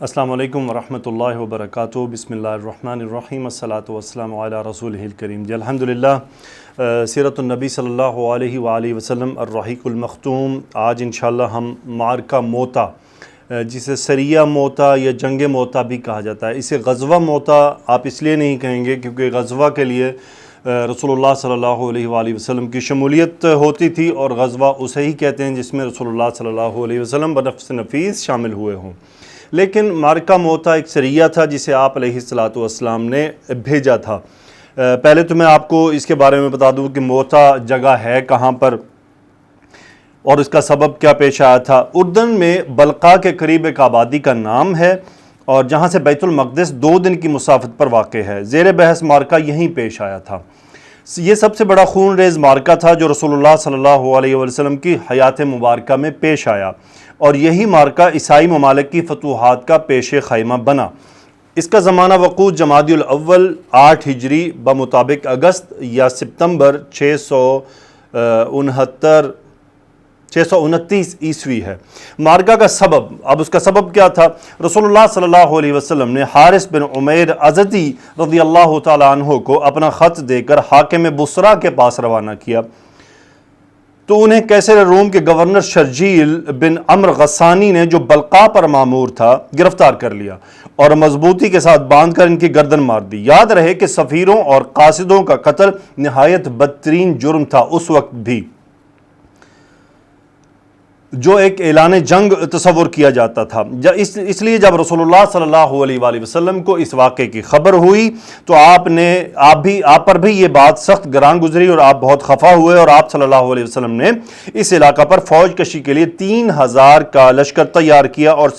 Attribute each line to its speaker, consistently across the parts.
Speaker 1: السلام علیکم ورحمۃ اللہ وبرکاتہ۔ بسم اللہ الرحمن الرحیم، الصلاۃ والسلام علی رسولہ الکریم۔ جی الحمدللہ، سیرت النبی صلی اللہ علیہ وآلہ وسلم الرحیق المختوم۔ آج انشاءاللہ ہم معرکہ موتا، جسے سریہ موتا یا جنگ موتا بھی کہا جاتا ہے، اسے غزوہ موتا آپ اس لیے نہیں کہیں گے کیونکہ غزوہ کے لیے رسول اللہ صلی اللہ علیہ وآلہ وسلم کی شمولیت ہوتی تھی، اور غزوہ اسے ہی کہتے ہیں جس میں رسول اللہ صلی اللہ علیہ وسلم بنفس نفیس شامل ہوئے ہوں۔ لیکن معرکہ موتا ایک سریہ تھا جسے آپ علیہ السلام نے بھیجا تھا۔ پہلے تو میں آپ کو اس کے بارے میں بتا دوں کہ موتا جگہ ہے کہاں پر اور اس کا سبب کیا پیش آیا تھا۔ اردن میں بلقاء کے قریب ایک آبادی کا نام ہے، اور جہاں سے بیت المقدس 2 دن کی مسافت پر واقع ہے۔ زیر بحث معرکہ یہیں پیش آیا تھا۔ یہ سب سے بڑا خون ریز معرکہ تھا جو رسول اللہ صلی اللہ علیہ وسلم کی حیات مبارکہ میں پیش آیا، اور یہی معرکہ عیسائی ممالک کی فتوحات کا پیش خیمہ بنا۔ اس کا زمانہ وقوع جمادی الاول 8 ہجری بمطابق اگست یا ستمبر 629 عیسوی ہے۔ معرکہ کا سبب، اب اس کا سبب کیا تھا؟ رسول اللہ صلی اللہ علیہ وسلم نے حارث بن عمیر ازدی رضی اللہ تعالیٰ عنہ کو اپنا خط دے کر حاکم بصرہ کے پاس روانہ کیا، تو انہیں کیسر روم کے گورنر شرجیل بن عمرو غسانی نے، جو بلقاء پر مامور تھا، گرفتار کر لیا اور مضبوطی کے ساتھ باندھ کر ان کی گردن مار دی۔ یاد رہے کہ سفیروں اور قاصدوں کا قتل نہایت بدترین جرم تھا اس وقت بھی، جو ایک اعلان جنگ تصور کیا جاتا تھا۔ اس لیے جب رسول اللہ صلی اللہ علیہ وآلہ وسلم کو اس واقعے کی خبر ہوئی تو آپ پر بھی یہ بات سخت گران گزری، اور آپ بہت خفا ہوئے، اور آپ صلی اللہ علیہ وسلم نے اس علاقہ پر فوج کشی کے لیے 3000 کا لشکر تیار کیا، اور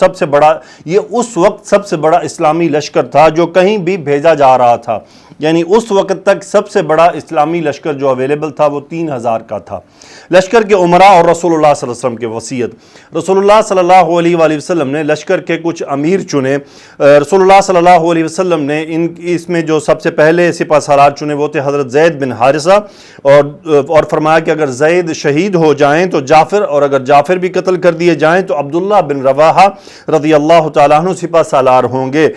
Speaker 1: یہ اس وقت سب سے بڑا اسلامی لشکر تھا جو کہیں بھی بھیجا جا رہا تھا، یعنی اس وقت تک سب سے بڑا اسلامی لشکر جو اویلیبل تھا وہ 3000 کا تھا۔ لشکر کے عمراء اور رسول اللہ صلی اللہ علیہ وسلم کے وصیت۔ رسول اللہ صلی اللہ علیہ وآلہ وسلم نے لشکر کے کچھ امیر چنے۔ رسول اللہ صلی اللہ علیہ وسلم نے اس میں جو سب سے پہلے سپہ سالار چنے وہ تھے حضرت زید بن حارثہ، اور فرمایا کہ اگر زید شہید ہو جائیں تو جعفر، اور اگر جعفر بھی قتل کر دیے جائیں تو عبداللہ بن رواحہ رضی اللہ تعالیٰ عنہ سپہ سالار ہوں گے۔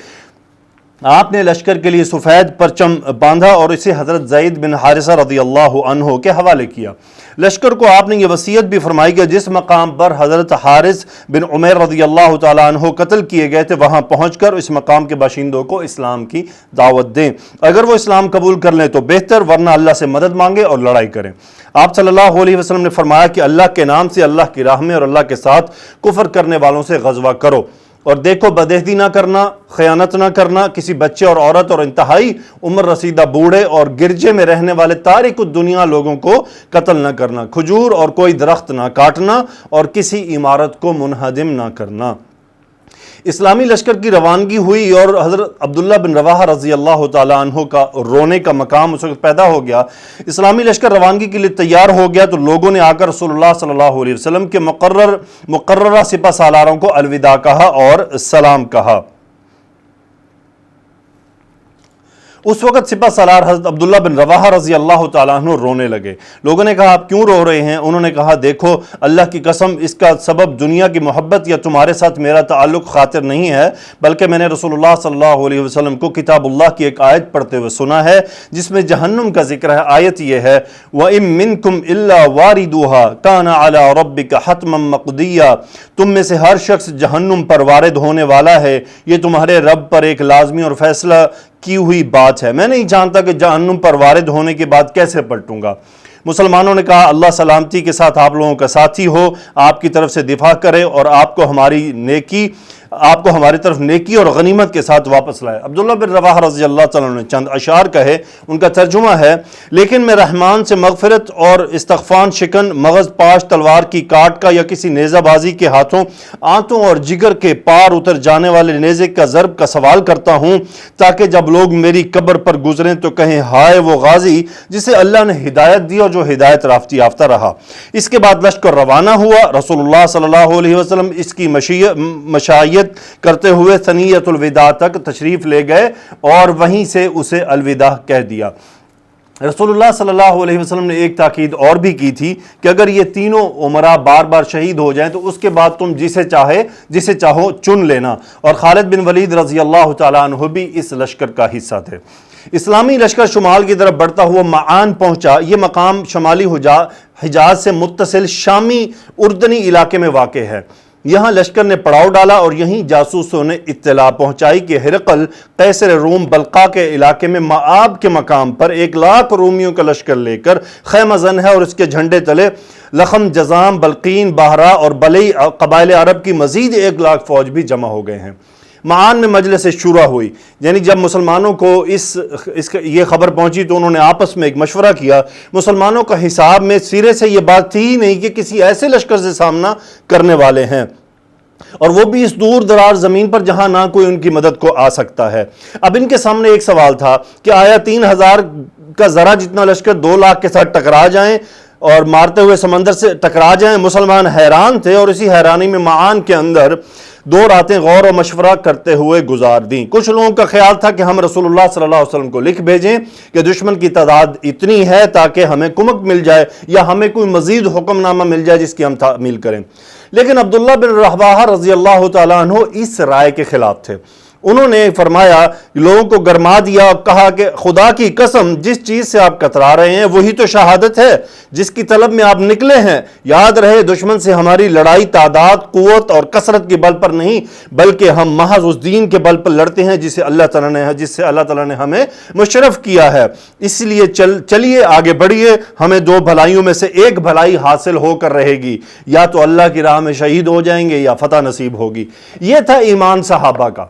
Speaker 1: آپ نے لشکر کے لیے سفید پرچم باندھا اور اسے حضرت زید بن حارثہ رضی اللہ عنہ کے حوالے کیا۔ لشکر کو آپ نے یہ وصیت بھی فرمائی کہ جس مقام پر حضرت حارث بن عمیر رضی اللہ تعالیٰ عنہ قتل کیے گئے تھے وہاں پہنچ کر اس مقام کے باشندوں کو اسلام کی دعوت دیں۔ اگر وہ اسلام قبول کر لیں تو بہتر، ورنہ اللہ سے مدد مانگے اور لڑائی کریں۔ آپ صلی اللہ علیہ وسلم نے فرمایا کہ اللہ کے نام سے اللہ کی راہ میں اور اللہ کے ساتھ کفر کرنے والوں سے غزوہ کرو، اور دیکھو بدعہدی نہ کرنا، خیانت نہ کرنا، کسی بچے اور عورت اور انتہائی عمر رسیدہ بوڑھے اور گرجے میں رہنے والے تارک الدنیا لوگوں کو قتل نہ کرنا، کھجور اور کوئی درخت نہ کاٹنا، اور کسی عمارت کو منہدم نہ کرنا۔ اسلامی لشکر کی روانگی ہوئی، اور حضرت عبداللہ بن رواحہ رضی اللہ تعالیٰ عنہ کا رونے کا مقام اس وقت پیدا ہو گیا۔ اسلامی لشکر روانگی کے لیے تیار ہو گیا تو لوگوں نے آ کر رسول اللہ صلی اللہ علیہ وسلم کے مقررہ سپہ سالاروں کو الوداع کہا اور سلام کہا۔ اس وقت سپہ سالار حضرت عبداللہ بن رواحہ رضی اللہ تعالیٰ عنہ رونے لگے۔ لوگوں نے کہا آپ کیوں رو رہے ہیں؟ انہوں نے کہا دیکھو اللہ کی قسم، اس کا سبب دنیا کی محبت یا تمہارے ساتھ میرا تعلق خاطر نہیں ہے، بلکہ میں نے رسول اللہ صلی اللہ علیہ وسلم کو کتاب اللہ کی ایک آیت پڑھتے ہوئے سنا ہے جس میں جہنم کا ذکر ہے۔ آیت یہ ہے وَإِن مِّنكُمْ إِلَّا وَارِدُوهَا كَانَ عَلَى رَبِّكَ حَتْمًا مَّقْضِيًّا، تم میں سے ہر شخص جہنم پر وارد ہونے والا ہے، یہ تمہارے رب پر ایک لازمی اور فیصلہ کی ہوئی بات ہے۔ میں نہیں جانتا کہ جہنم پر وارد ہونے کے بعد کیسے پلٹوں گا۔ مسلمانوں نے کہا اللہ سلامتی کے ساتھ آپ لوگوں کا ساتھی ہو، آپ کی طرف سے دفاع کرے، اور آپ کو ہماری طرف نیکی اور غنیمت کے ساتھ واپس لائے۔ عبداللہ بن رواحہ رضی اللہ تعالیٰ نے چند اشعار کہے، ان کا ترجمہ ہے لیکن میں رحمان سے مغفرت اور استغفان شکن مغز پاش تلوار کی کاٹ کا یا کسی نیزہ بازی کے ہاتھوں آنتوں اور جگر کے پار اتر جانے والے نیزے کا ضرب کا سوال کرتا ہوں، تاکہ جب لوگ میری قبر پر گزریں تو کہیں ہائے وہ غازی جسے اللہ نے ہدایت دی اور جو ہدایت یافتہ رہا۔ اس کے بعد لشکر روانہ ہوا۔ رسول اللہ صلی اللہ علیہ وسلم اس کی مشائیت کرتے ہوئے ثنیۃ الوداع تک تشریف لے گئے اور وہیں سے اسے الوداع کہہ دیا۔ رسول اللہ صلی اللہ علیہ وسلم نے ایک تاکید اور بھی کی تھی کہ اگر یہ تینوں عمراء بار بار شہید ہو جائیں تو اس کے بعد تم جسے چاہو چن لینا، اور خالد بن ولید رضی اللہ تعالیٰ عنہ بھی اس لشکر کا حصہ تھے۔ اسلامی لشکر شمال کی طرف بڑھتا ہوا معان پہنچا۔ یہ مقام شمالی حجاز سے متصل شامی اردنی علاقے میں واقع ہے۔ یہاں لشکر نے پڑاؤ ڈالا اور یہیں جاسوسوں نے اطلاع پہنچائی کہ ہرقل قیصر روم بلقا کے علاقے میں مآب کے مقام پر 1,00,000 رومیوں کا لشکر لے کر خیمہ زن ہے، اور اس کے جھنڈے تلے لخم، جزام، بلقین، باہرا اور بلئی قبائل عرب کی مزید 1,00,000 فوج بھی جمع ہو گئے ہیں۔ معان میں مجلس شورا ہوئی، یعنی جب مسلمانوں کو یہ خبر پہنچی تو انہوں نے آپس میں ایک مشورہ کیا۔ مسلمانوں کا حساب میں سرے سے یہ بات تھی ہی نہیں کہ کسی ایسے لشکر سے سامنا کرنے والے ہیں، اور وہ بھی اس دور دراز زمین پر جہاں نہ کوئی ان کی مدد کو آ سکتا ہے۔ اب ان کے سامنے ایک سوال تھا کہ آیا 3,000 کا ذرا جتنا لشکر 2,00,000 کے ساتھ ٹکرا جائیں اور مارتے ہوئے سمندر سے ٹکرا جائیں؟ مسلمان حیران تھے، اور اسی حیرانی میں معان کے اندر 2 راتیں غور و مشورہ کرتے ہوئے گزار دیں۔ کچھ لوگوں کا خیال تھا کہ ہم رسول اللہ صلی اللہ علیہ وسلم کو لکھ بھیجیں کہ دشمن کی تعداد اتنی ہے تاکہ ہمیں کمک مل جائے یا ہمیں کوئی مزید حکم نامہ مل جائے جس کی ہم تعمیل کریں۔ لیکن عبداللہ بن رواحہ رضی اللہ تعالیٰ عنہ اس رائے کے خلاف تھے۔ انہوں نے فرمایا، لوگوں کو گرما دیا اور کہا کہ خدا کی قسم جس چیز سے آپ کترا رہے ہیں وہی تو شہادت ہے جس کی طلب میں آپ نکلے ہیں۔ یاد رہے دشمن سے ہماری لڑائی تعداد، قوت اور کثرت کے بل پر نہیں بلکہ ہم محض اس دین کے بل پر لڑتے ہیں جس سے اللہ تعالیٰ نے ہمیں مشرف کیا ہے۔ اس لیے چلیے آگے بڑھیے، ہمیں 2 بھلائیوں میں سے ایک بھلائی حاصل ہو کر رہے گی، یا تو اللہ کی راہ میں شہید ہو جائیں گے یا فتح نصیب ہوگی۔ یہ تھا ایمان صحابہ کا۔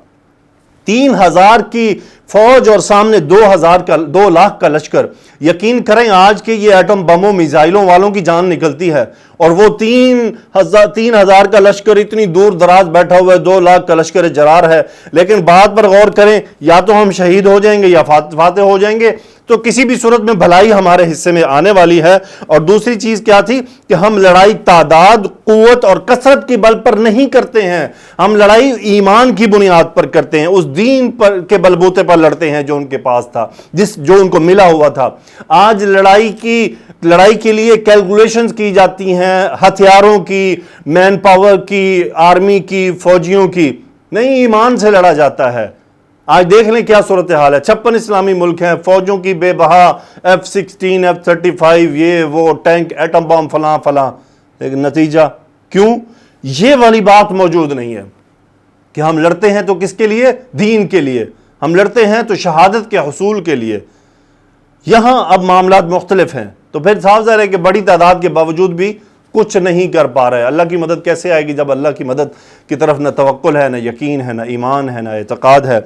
Speaker 1: 3,000 کی فوج اور سامنے 2,00,000 کا لشکر۔ یقین کریں آج کے یہ ایٹم بموں میزائلوں والوں کی جان نکلتی ہے، اور وہ 3,000 کا لشکر اتنی دور دراز بیٹھا ہوا ہے، 2,00,000 کا لشکر جرار ہے۔ لیکن بات پر غور کریں، یا تو ہم شہید ہو جائیں گے یا فاتح ہو جائیں گے، تو کسی بھی صورت میں بھلائی ہمارے حصے میں آنے والی ہے۔ اور دوسری چیز کیا تھی کہ ہم لڑائی تعداد، قوت اور کثرت کی بل پر نہیں کرتے ہیں، ہم لڑائی ایمان کی بنیاد پر کرتے ہیں، اس دین پر کے بلبوتے پر لڑتے ہیں جو ان کے پاس تھا، جو ان کو ملا ہوا تھا۔ آج لڑائی کے لیے کیلکولیشنز کی جاتی ہیں، ہتھیاروں کی، مین پاور کی، آرمی کی، فوجیوں کی، نہیں، ایمان سے لڑا جاتا ہے۔ آج دیکھ لیں کیا صورتحال ہے، 56 اسلامی ملک ہیں، فوجوں کی بے بہا، F-16 F-35، یہ وہ ٹینک، ایٹم بم، فلاں فلاں، لیکن نتیجہ کیوں؟ یہ والی بات موجود نہیں ہے کہ ہم لڑتے ہیں تو کس کے لیے؟ دین کے لیے، ہم لڑتے ہیں تو شہادت کے حصول کے لیے۔ یہاں اب معاملات مختلف ہیں، تو پھر صاف ظاہر ہے کہ بڑی تعداد کے باوجود بھی کچھ نہیں کر پا رہے۔ اللہ کی مدد کیسے آئے گی جب اللہ کی مدد کی طرف نہ توکل ہے، نہ یقین ہے، نہ ایمان ہے، نہ اعتقاد ہے۔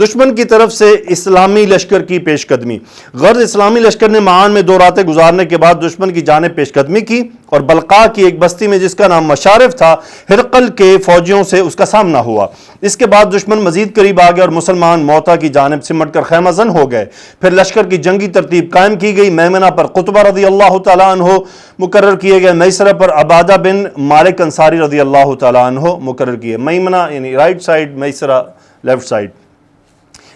Speaker 1: دشمن کی طرف سے اسلامی لشکر کی پیش قدمی۔ غرض اسلامی لشکر نے معان میں 2 راتیں گزارنے کے بعد دشمن کی جانب پیش قدمی کی، اور بلقا کی ایک بستی میں جس کا نام مشارف تھا، ہرقل کے فوجیوں سے اس کا سامنا ہوا۔ اس کے بعد دشمن مزید قریب آ گیا اور مسلمان موتا کی جانب سمٹ کر خیمہ زن ہو گئے۔ پھر لشکر کی جنگی ترتیب قائم کی گئی۔ میمنہ پر قطبہ رضی اللہ تعالیٰ عنہ مقرر کیے گئے، میسرہ پر عبادہ بن مالک انصاری رضی اللہ تعالیٰ عنہ مقرر کیے۔ میمنہ یعنی رائٹ سائڈ، میسرہ لیفٹ سائڈ۔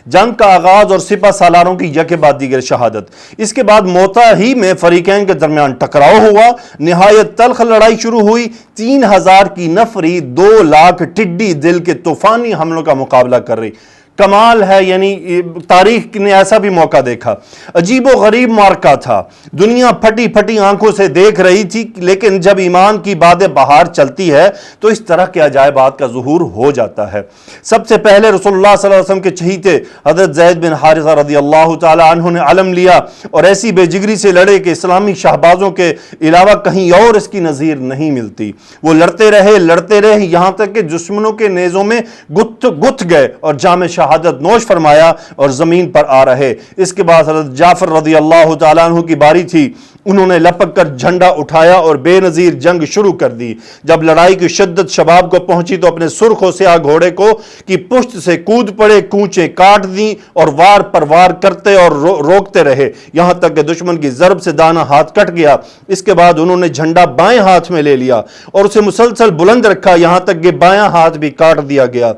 Speaker 1: جنگ کا آغاز اور سپہ سالاروں کی یکے بعد دیگر شہادت۔ اس کے بعد موتا ہی میں فریقین کے درمیان ٹکراؤ ہوا، نہایت تلخ لڑائی شروع ہوئی۔ 3,000 کی نفری 2,00,000 ٹڈی دل کے طوفانی حملوں کا مقابلہ کر رہی۔ کمال ہے، یعنی تاریخ نے ایسا بھی موقع دیکھا۔ عجیب و غریب معرکہ تھا، دنیا پھٹی پھٹی آنکھوں سے دیکھ رہی تھی، لیکن جب ایمان کی باد بہار چلتی ہے تو اس طرح کے عجائبات کا ظہور ہو جاتا ہے۔ سب سے پہلے رسول اللہ صلی اللہ علیہ وسلم کے چہیتے حضرت زید بن حارثہ رضی اللہ تعالی عنہ نے علم لیا اور ایسی بے جگری سے لڑے کہ اسلامی شہبازوں کے علاوہ کہیں اور اس کی نظیر نہیں ملتی۔ وہ لڑتے رہے یہاں تک کہ دشمنوں کے نیزوں میں گتھ گئے اور جام شہادت نوش فرمایا اور زمین پر آ رہے۔ اس کے بعد حضرت جعفر رضی اللہ تعالیٰ عنہ کی باری تھی، انہوں نے لپک کر جھنڈا اٹھایا اور بے نظیر جنگ شروع کر دی۔ جب لڑائی کی شدت شباب کو پہنچی تو اپنے سرخ و سیاہ گھوڑے کو کی پشت سے کود پڑے، کونچیں کاٹ دیں اور وار پر وار کرتے اور روکتے رہے یہاں تک کہ دشمن کی ضرب سے دانا ہاتھ کٹ گیا۔ اس کے بعد انہوں نے جھنڈا بائیں ہاتھ میں لے لیا اور اسے مسلسل بلند رکھا یہاں تک کہ بایاں ہاتھ بھی کاٹ دیا گیا۔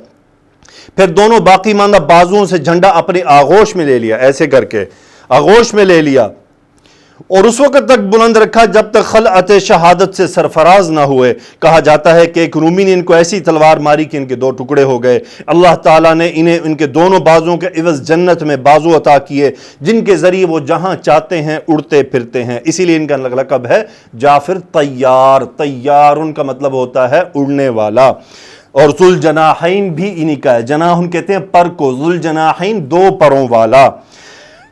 Speaker 1: پھر دونوں باقی ماندہ بازوؤں سے جھنڈا اپنے آغوش میں لے لیا، ایسے کر کے آغوش میں لے لیا اور اس وقت تک بلند رکھا جب تک خلعت شہادت سے سرفراز نہ ہوئے۔ کہا جاتا ہے کہ ایک رومی نے ان کو ایسی تلوار ماری کہ ان کے دو ٹکڑے ہو گئے۔ اللہ تعالیٰ نے انہیں ان کے دونوں بازوں کے عوض جنت میں بازو عطا کیے جن کے ذریعے وہ جہاں چاہتے ہیں اڑتے پھرتے ہیں، اسی لیے ان کا لقب ہے جعفر طیار۔ طیار ان کا مطلب ہوتا ہے اڑنے والا۔ اور ذوالجناحین بھی انہی کا ہے، جناح کہتے ہیں پر کو، ذوالجناحین دو پروں والا۔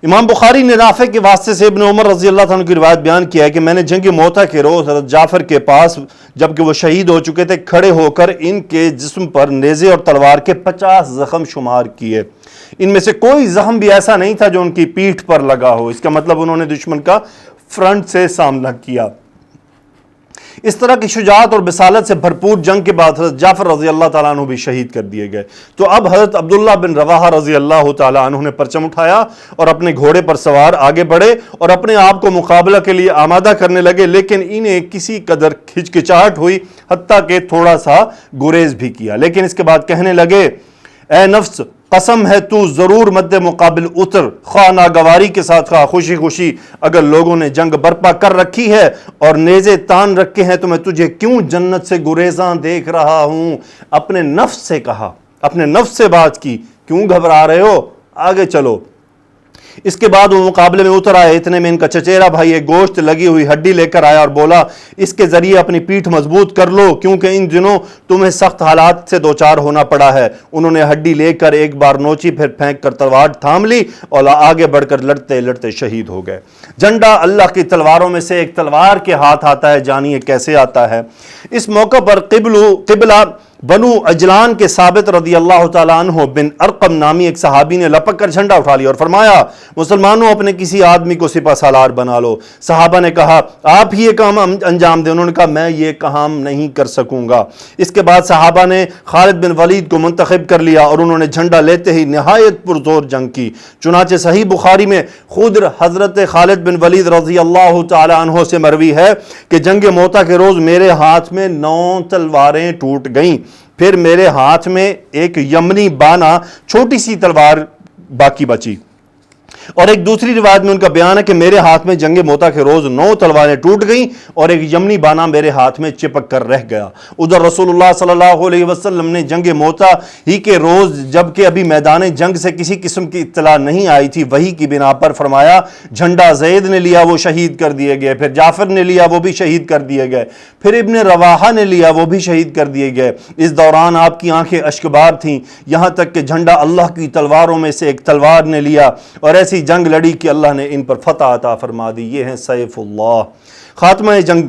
Speaker 1: امام بخاری نے نافع کے واسطے سے ابن عمر رضی اللہ عنہ کی روایت بیان کیا ہے کہ میں نے جنگ موتا کے روز حضرت جعفر کے پاس جبکہ وہ شہید ہو چکے تھے کھڑے ہو کر ان کے جسم پر نیزے اور تلوار کے 50 زخم شمار کیے۔ ان میں سے کوئی زخم بھی ایسا نہیں تھا جو ان کی پیٹھ پر لگا ہو، اس کا مطلب انہوں نے دشمن کا فرنٹ سے سامنا کیا۔ اس طرح کی شجاعت اور بصالت سے بھرپور جنگ کے بعد حضرت جعفر رضی اللہ تعالیٰ عنہ بھی شہید کر دیے گئے۔ تو اب حضرت عبداللہ بن رواحہ رضی اللہ تعالیٰ عنہ نے پرچم اٹھایا اور اپنے گھوڑے پر سوار آگے بڑھے اور اپنے آپ کو مقابلہ کے لیے آمادہ کرنے لگے، لیکن انہیں کسی قدر ہچکچاہٹ ہوئی، حتیٰ کہ تھوڑا سا گریز بھی کیا، لیکن اس کے بعد کہنے لگے اے نفس قسم ہے تو ضرور مد مقابل اتر، خواہ ناگواری کے ساتھ خواہ خوشی خوشی، اگر لوگوں نے جنگ برپا کر رکھی ہے اور نیزے تان رکھے ہیں تو میں تجھے کیوں جنت سے گریزاں دیکھ رہا ہوں۔ اپنے نفس سے کہا، اپنے نفس سے بات کی، کیوں گھبرا رہے ہو، آگے چلو۔ اس کے بعد وہ مقابلے میں اتر آئے، اتنے میں ان کا چچیرا بھائی ایک گوشت لگی ہوئی ہڈی لے کر آیا اور بولا اس کے ذریعے اپنی پیٹھ مضبوط کر لو کیونکہ ان دنوں تمہیں سخت حالات سے دوچار ہونا پڑا ہے۔ انہوں نے ہڈی لے کر ایک بار نوچی، پھر پھینک کر تلوار تھام لی اور آگے بڑھ کر لڑتے لڑتے شہید ہو گئے۔ جھنڈا اللہ کی تلواروں میں سے ایک تلوار کے ہاتھ آتا ہے، جانیے کیسے آتا ہے۔ اس موقع پر قبلہ بنو اجلان کے ثابت رضی اللہ تعالیٰ عنہ بن ارقم نامی ایک صحابی نے لپک کر جھنڈا اٹھا لیا اور فرمایا مسلمانوں اپنے کسی آدمی کو سپہ سالار بنا لو۔ صحابہ نے کہا آپ ہی یہ کام انجام دیں، انہوں نے کہا میں یہ کام نہیں کر سکوں گا۔ اس کے بعد صحابہ نے خالد بن ولید کو منتخب کر لیا اور انہوں نے جھنڈا لیتے ہی نہایت پرزور جنگ کی۔ چنانچہ صحیح بخاری میں خود حضرت خالد بن ولید رضی اللہ تعالیٰ عنہ سے مروی ہے کہ جنگ موتا کے روز میرے ہاتھ میں 9 تلواریں ٹوٹ گئیں، پھر میرے ہاتھ میں ایک یمنی بانا چھوٹی سی تلوار باقی بچی۔ اور ایک دوسری روایت میں ان کا بیان ہے کہ میرے ہاتھ میں جنگ موتا کے روز 9 تلواریں ٹوٹ گئیں اور ایک یمنی بانا میرے ہاتھ میں چپک کر رہ گیا۔ ادھر رسول اللہ صلی اللہ علیہ وسلم نے جنگ موتا ہی کے روز جبکہ ابھی میدان جنگ سے کسی قسم کی اطلاع نہیں آئی تھی، وحی کی بنا پر فرمایا جھنڈا زید نے لیا وہ شہید کر دیے گئے، پھر جعفر نے لیا وہ بھی شہید کر دیے گئے، پھر ابن رواحہ نے لیا وہ بھی شہید کر دیے گئے۔ اس دوران آپ کی آنکھیں اشکبار تھیں، یہاں تک کہ جھنڈا اللہ کی تلواروں میں سے ایک تلوار نے لیا اور ایسی جنگ لڑی کہ اللہ نے ان پر فتح عطا فرما دی۔ یہ ہیں سیف اللہ۔ خاتمہ جنگ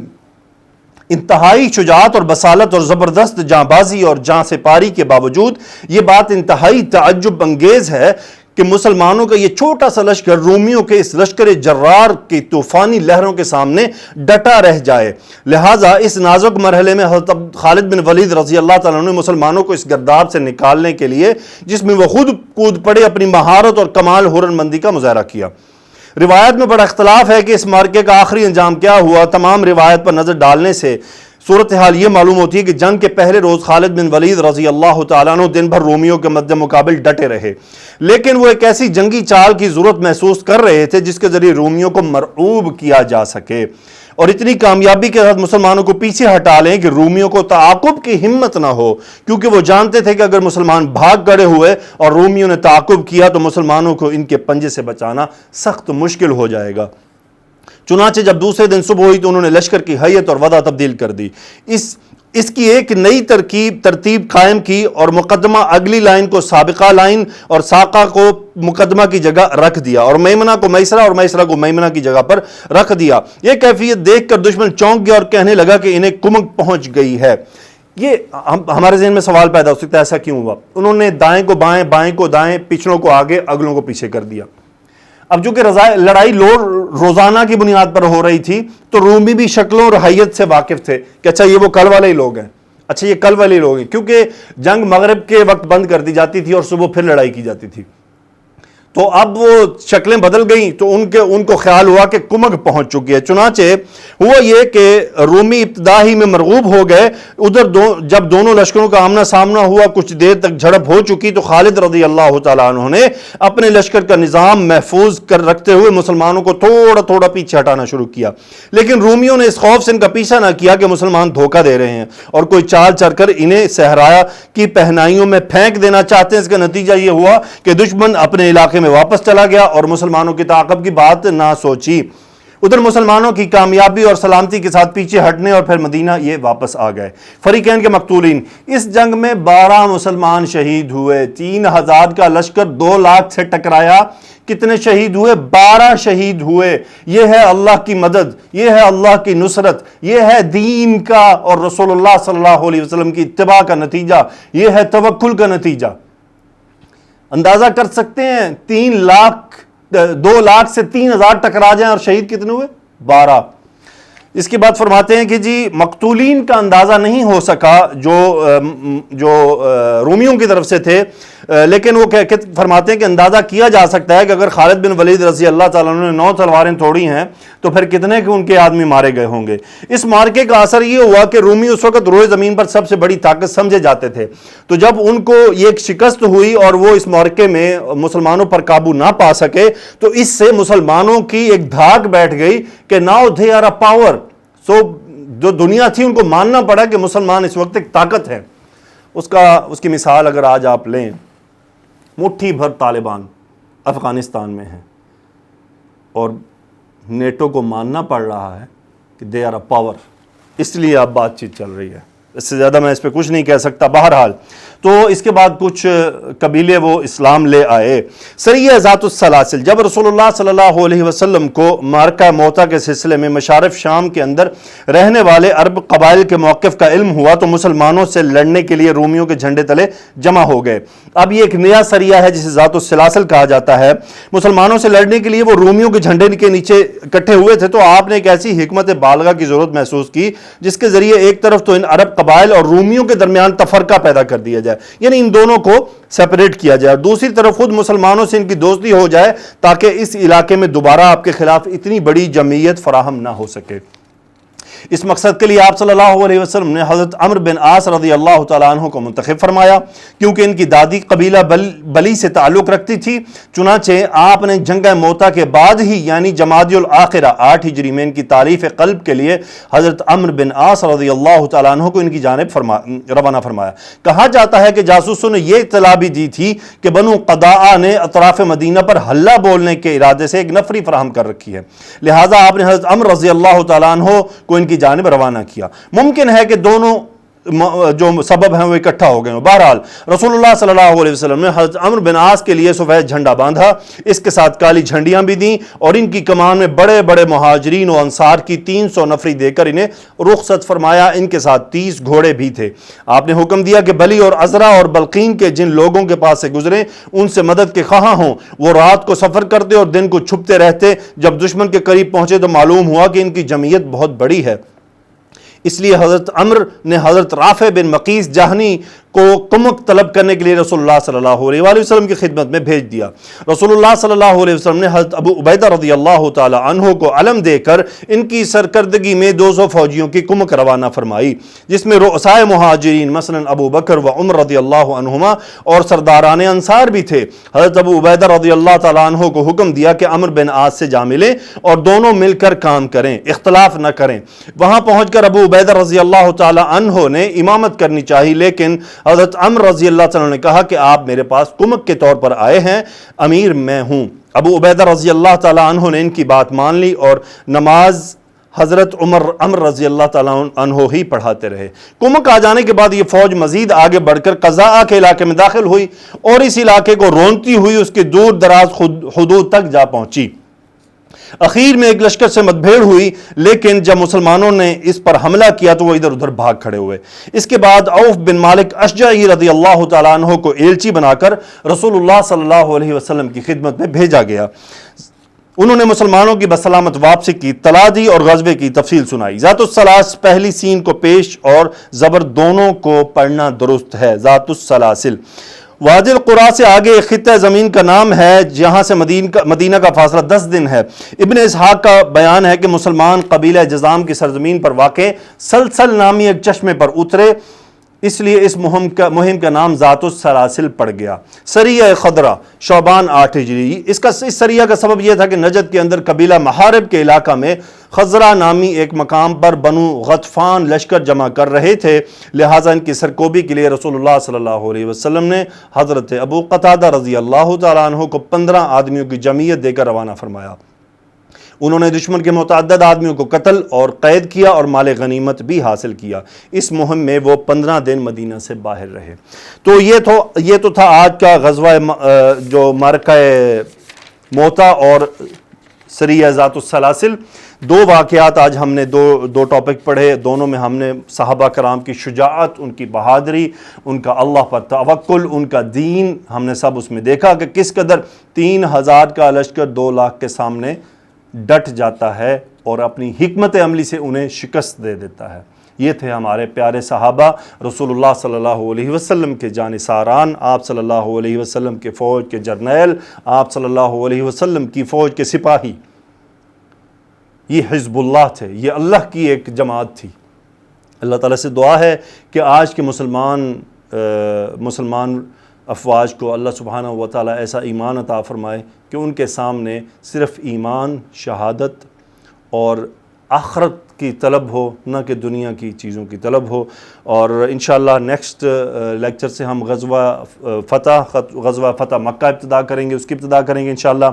Speaker 1: انتہائی شجاعت اور بصالت اور زبردست جاں بازی اور جاں سپاری کے باوجود یہ بات انتہائی تعجب انگیز ہے کہ مسلمانوں کا یہ چھوٹا سا لشکر رومیوں کے اس لشکر جرار کی طوفانی لہروں کے سامنے ڈٹا رہ جائے۔ لہٰذا اس نازک مرحلے میں حضرت خالد بن ولید رضی اللہ تعالیٰ عنہ نے مسلمانوں کو اس گرداب سے نکالنے کے لیے جس میں وہ خود کود پڑے اپنی مہارت اور کمال ہنرمندی کا مظاہرہ کیا۔ روایت میں بڑا اختلاف ہے کہ اس معرکے کا آخری انجام کیا ہوا۔ تمام روایت پر نظر ڈالنے سے صورتحال یہ معلوم ہوتی ہے کہ جنگ کے پہلے روز خالد بن ولید رضی اللہ تعالیٰ عنہ دن بھر رومیوں کے مد مقابل ڈٹے رہے، لیکن وہ ایک ایسی جنگی چال کی ضرورت محسوس کر رہے تھے جس کے ذریعے رومیوں کو مرعوب کیا جا سکے اور اتنی کامیابی کے ساتھ مسلمانوں کو پیچھے ہٹا لیں کہ رومیوں کو تعاقب کی ہمت نہ ہو، کیونکہ وہ جانتے تھے کہ اگر مسلمان بھاگ گڑے ہوئے اور رومیوں نے تعاقب کیا تو مسلمانوں کو ان کے پنجے سے بچانا سخت مشکل ہو جائے گا۔ چنانچہ جب دوسرے دن صبح ہوئی تو انہوں نے لشکر کی حیت اور وضع تبدیل کر دی، اس کی ایک نئی ترتیب قائم کی اور مقدمہ اگلی لائن کو سابقہ لائن اور ساقہ کو مقدمہ کی جگہ رکھ دیا اور میمنہ کو میسرہ اور میسرہ کو میمنہ کی جگہ پر رکھ دیا۔ یہ کیفیت دیکھ کر دشمن چونک گیا اور کہنے لگا کہ انہیں کمک پہنچ گئی ہے۔ یہ ہمارے ذہن میں سوال پیدا ہو سکتا ہے ایسا کیوں ہوا؟ انہوں نے دائیں کو بائیں، بائیں کو دائیں، پچھلوں کو آگے، اگلوں کو پیچھے کر دیا۔ اب جو کہ لڑائی روزانہ کی بنیاد پر ہو رہی تھی تو رومی بھی شکلوں اور حیت سے واقف تھے کہ اچھا یہ وہ کل والے ہی لوگ ہیں، اچھا یہ کل والے لوگ ہیں، کیونکہ جنگ مغرب کے وقت بند کر دی جاتی تھی اور صبح پھر لڑائی کی جاتی تھی۔ تو اب وہ شکلیں بدل گئیں، تو ان کو خیال ہوا کہ کمک پہنچ چکی ہے۔ چنانچہ ہوا یہ کہ رومی ابتدا ہی میں مرغوب ہو گئے۔ ادھر جب دونوں لشکروں کا آمنا سامنا ہوا، کچھ دیر تک جھڑپ ہو چکی، تو خالد رضی اللہ تعالیٰ عنہ نے اپنے لشکر کا نظام محفوظ کر رکھتے ہوئے مسلمانوں کو تھوڑا تھوڑا پیچھے ہٹانا شروع کیا، لیکن رومیوں نے اس خوف سے ان کا پیچھا نہ کیا کہ مسلمان دھوکہ دے رہے ہیں اور کوئی چال چل کر انہیں صحرا کی پہنائیوں میں پھینک دینا چاہتے ہیں۔ اس کا نتیجہ یہ ہوا کہ دشمن اپنے علاقے میں واپس چلا گیا اور مسلمانوں کی تعاقب کی بات نہ سوچی۔ ادھر مسلمانوں کی کامیابی اور سلامتی کے ساتھ پیچھے ہٹنے اور پھر مدینہ یہ واپس آ گئے۔ فریقین کے مقتولین، اس جنگ میں 12 مسلمان شہید ہوئے، 3000 کا لشکر 2 لاکھ سے ٹکرایا، کتنے شہید ہوئے؟ 12 شہید ہوئے۔ یہ ہے اللہ کی مدد، یہ ہے اللہ کی نصرت، یہ ہے دین کا اور رسول اللہ صلی اللہ علیہ وسلم کی اتباع کا نتیجہ، یہ ہے توکل کا نتیجہ۔ اندازہ کر سکتے ہیں 2 لاکھ سے 3000 ٹکرا جائیں اور شہید کتنے ہوئے؟ 12۔ اس کے بعد فرماتے ہیں کہ جی مقتولین کا اندازہ نہیں ہو سکا جو رومیوں کی طرف سے تھے، لیکن وہ فرماتے ہیں کہ اندازہ کیا جا سکتا ہے کہ اگر خالد بن ولید رضی اللہ تعالیٰ عنہ نے 9 تلواریں توڑی ہیں تو پھر کتنے کہ ان کے آدمی مارے گئے ہوں گے۔ اس مارکے کا اثر یہ ہوا کہ رومی اس وقت روئے زمین پر سب سے بڑی طاقت سمجھے جاتے تھے، تو جب ان کو یہ ایک شکست ہوئی اور وہ اس مارکے میں مسلمانوں پر قابو نہ پا سکے، تو اس سے مسلمانوں کی ایک دھاک بیٹھ گئی کہ now they are a power. سو جو دنیا تھی ان کو ماننا پڑا کہ مسلمان اس وقت ایک طاقت ہے۔ اس کی مثال اگر آج آپ لیں، مٹھی بھر طالبان افغانستان میں ہیں اور نیٹو کو ماننا پڑ رہا ہے کہ دے آر اے پاور، اس لیے اب بات چیت چل رہی ہے۔ اس سے زیادہ میں اس پہ کچھ نہیں کہہ سکتا۔ بہرحال تو اس کے بعد کچھ قبیلے وہ اسلام لے آئے۔ سریہ ذات السلاسل، جب رسول اللہ صلی اللہ علیہ وسلم کو معرکہ موتا کے سلسلے میں مشارف شام کے اندر رہنے والے عرب قبائل کے موقف کا علم ہوا تو مسلمانوں سے لڑنے کے لیے رومیوں کے جھنڈے تلے جمع ہو گئے۔ اب یہ ایک نیا سریہ ہے جسے ذات السلاسل کہا جاتا ہے۔ مسلمانوں سے لڑنے کے لیے وہ رومیوں کے جھنڈے کے نیچے اکٹھے ہوئے تھے، تو آپ نے ایک ایسی حکمت بالغہ کی ضرورت محسوس کی جس کے ذریعے ایک طرف تو ان عرب قبائل اور رومیوں کے درمیان تفرقہ پیدا کر دیا جائے، یعنی ان دونوں کو سیپریٹ کیا جائے، اور دوسری طرف خود مسلمانوں سے ان کی دوستی ہو جائے تاکہ اس علاقے میں دوبارہ آپ کے خلاف اتنی بڑی جمعیت فراہم نہ ہو سکے۔ اس مقصد کے لیے آپ صلی اللہ علیہ وسلم نے حضرت عمرو بن عاص رضی اللہ تعالیٰ عنہ کو منتخب فرمایا، کیونکہ ان کی دادی قبیلہ بلی سے تعلق رکھتی تھی۔ چنانچہ آپ نے جنگ موتا کے بعد ہی یعنی جمادی الاخرہ 8 ہجری میں ان کی تعریف قلب کے لیے حضرت عمرو بن عاص رضی اللہ تعالیٰ عنہ کو ان کی جانب روانہ فرمایا۔ کہا جاتا ہے کہ جاسوسوں نے یہ اطلاع بھی دی تھی کہ بنو قداعہ نے اطراف مدینہ پر حلہ بولنے کے ارادے سے ایک نفری فراہم کر رکھی ہے، لہٰذا آپ نے حضرت عمرو رضی اللہ تعالیٰ عنہ کو ان کی جانب روانہ کیا۔ ممکن ہے کہ دونوں جو سبب ہیں وہ اکٹھا ہو گئے ہیں۔ بہرحال رسول اللہ صلی اللہ علیہ وسلم نے حضرت عمرو بن عاص کے لیے سفید جھنڈا باندھا، اس کے ساتھ کالی جھنڈیاں بھی دیں، اور ان کی کمان میں بڑے بڑے مہاجرین و انصار کی 300 نفری دے کر انہیں رخصت فرمایا۔ ان کے ساتھ 30 گھوڑے بھی تھے۔ آپ نے حکم دیا کہ بلی اور عذرا اور بلقین کے جن لوگوں کے پاس سے گزریں ان سے مدد کے خواہاں ہوں، وہ رات کو سفر کرتے اور دن کو چھپتے رہتے۔ جب دشمن کے قریب پہنچے تو معلوم ہوا کہ ان کی جمعیت بہت بڑی ہے، اس لیے حضرت عمرو نے حضرت رافع بن مقیس جہنی کو کمک طلب کرنے کے لیے رسول اللہ صلی اللہ علیہ وآلہ وسلم کی خدمت میں بھیج دیا۔ رسول اللہ صلی اللہ علیہ وسلم نے حضرت ابو عبیدہ رضی اللہ تعالی عنہ کو علم دے کر ان کی سرکردگی میں 200 فوجیوں کی کمک روانہ فرمائی، جس میں رؤسائے مہاجرین مثلا ابو بکر و عمر رضی اللہ عنہما اور سرداران انصار بھی تھے۔ حضرت ابو عبیدہ رضی اللہ تعالی عنہ کو حکم دیا کہ عمرو بن عاص سے جا ملیں اور دونوں مل کر کام کریں، اختلاف نہ کریں۔ وہاں پہنچ کر ابو عبیدہ رضی اللہ تعالی عنہ نے امامت کرنی چاہی، لیکن حضرت عمرو رضی اللہ تعالی عنہ نے کہا کہ آپ میرے پاس کمک کے طور پر آئے ہیں، امیر میں ہوں۔ ابو عبیدہ رضی اللہ تعالی عنہ نے ان کی بات مان لی اور نماز حضرت عمر رضی اللہ تعالیٰ عنہ ہی پڑھاتے رہے۔ کمک آ جانے کے بعد یہ فوج مزید آگے بڑھ کر قضاء کے علاقے میں داخل ہوئی اور اس علاقے کو رونتی ہوئی اس کے دور دراز حدود تک جا پہنچی۔ اخیر میں ایک لشکر سے مدبھیڑ ہوئی، لیکن جب مسلمانوں نے اس پر حملہ کیا تو وہ ادھر ادھر بھاگ کھڑے ہوئے۔ اس کے بعد عوف بن مالک اشجعی رضی اللہ تعالیٰ عنہ کو ایلچی بنا کر رسول اللہ صلی اللہ علیہ وسلم کی خدمت میں بھیجا گیا۔ انہوں نے مسلمانوں کی بسلامت واپسی کی اطلاع دی اور غزوے کی تفصیل سنائی۔ ذات السلاس پہلی سین کو پیش اور زبر دونوں کو پڑھنا درست ہے۔ ذات السلاسل وادی القرا سے آگے ایک خطہ زمین کا نام ہے جہاں سے مدینہ کا فاصلہ 10 دن ہے۔ ابن اسحاق کا بیان ہے کہ مسلمان قبیلہ جذام کی سرزمین پر واقع سلسل نامی ایک چشمے پر اترے، اس لیے اس مہم کا نام ذات السلاسل پڑ گیا۔ سریہ خضرہ شعبان 8 ہجری، اس سریہ کا سبب یہ تھا کہ نجد کے اندر قبیلہ محارب کے علاقہ میں خضرہ نامی ایک مقام پر بنو غطفان لشکر جمع کر رہے تھے، لہٰذا ان کی سرکوبی کے لیے رسول اللہ صلی اللہ علیہ وسلم نے حضرت ابو قتادہ رضی اللہ تعالیٰ عنہ کو 15 آدمیوں کی جمعیت دے کر روانہ فرمایا۔ انہوں نے دشمن کے متعدد آدمیوں کو قتل اور قید کیا اور مال غنیمت بھی حاصل کیا۔ اس مہم میں وہ 15 دن مدینہ سے باہر رہے۔ تو یہ تو تھا آج کا غزوہ جو معرکہ موتا اور سریہ ذات السلاسل۔ 2 واقعات آج ہم نے دو ٹاپک پڑھے، دونوں میں ہم نے صحابہ کرام کی شجاعت، ان کی بہادری، ان کا اللہ پر توکل، ان کا دین، ہم نے سب اس میں دیکھا کہ کس قدر 3000 کا لشکر 2 لاکھ کے سامنے ڈٹ جاتا ہے اور اپنی حکمت عملی سے انہیں شکست دے دیتا ہے۔ یہ تھے ہمارے پیارے صحابہ، رسول اللہ صلی اللہ علیہ وسلم کے جانثاران، آپ صلی اللہ علیہ وسلم کے فوج کے جرنیل، آپ صلی اللہ علیہ وسلم کی فوج کے سپاہی۔ یہ حزب اللہ تھے، یہ اللہ کی ایک جماعت تھی۔ اللہ تعالیٰ سے دعا ہے کہ آج کے مسلمان افواج کو اللہ سبحانہ و تعالیٰ ایسا ایمان عطا فرمائے کہ ان کے سامنے صرف ایمان، شہادت اور آخرت کی طلب ہو، نہ کہ دنیا کی چیزوں کی طلب ہو۔ اور انشاءاللہ نیکسٹ لیکچر سے ہم غزوہ فتح مکہ ابتدا کریں گے، اس کی ابتدا کریں گے انشاءاللہ۔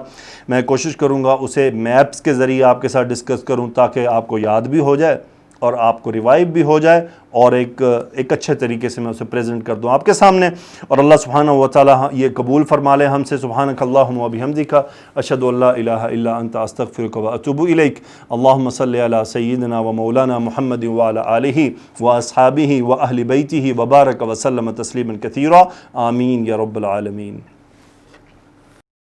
Speaker 1: میں کوشش کروں گا اسے میپس کے ذریعے آپ کے ساتھ ڈسکس کروں تاکہ آپ کو یاد بھی ہو جائے اور آپ کو ریوائیو بھی ہو جائے اور ایک اچھے طریقے سے میں اسے پریزنٹ کر دوں آپ کے سامنے، اور اللہ سبحانہ و تعالیٰ یہ قبول فرما لے ہم سے۔ سبحانک اللہم و بحمدک، اشہد ان لا الہ الا انت، استغفرک و اتوب الیک۔ اللہم صلی علی سیدنا و مولانا محمد وعلی آلہ و اصحابہ و اہل بیتہ وبارک وسلم تسلیما کثیرا، آمین یا رب العالمین۔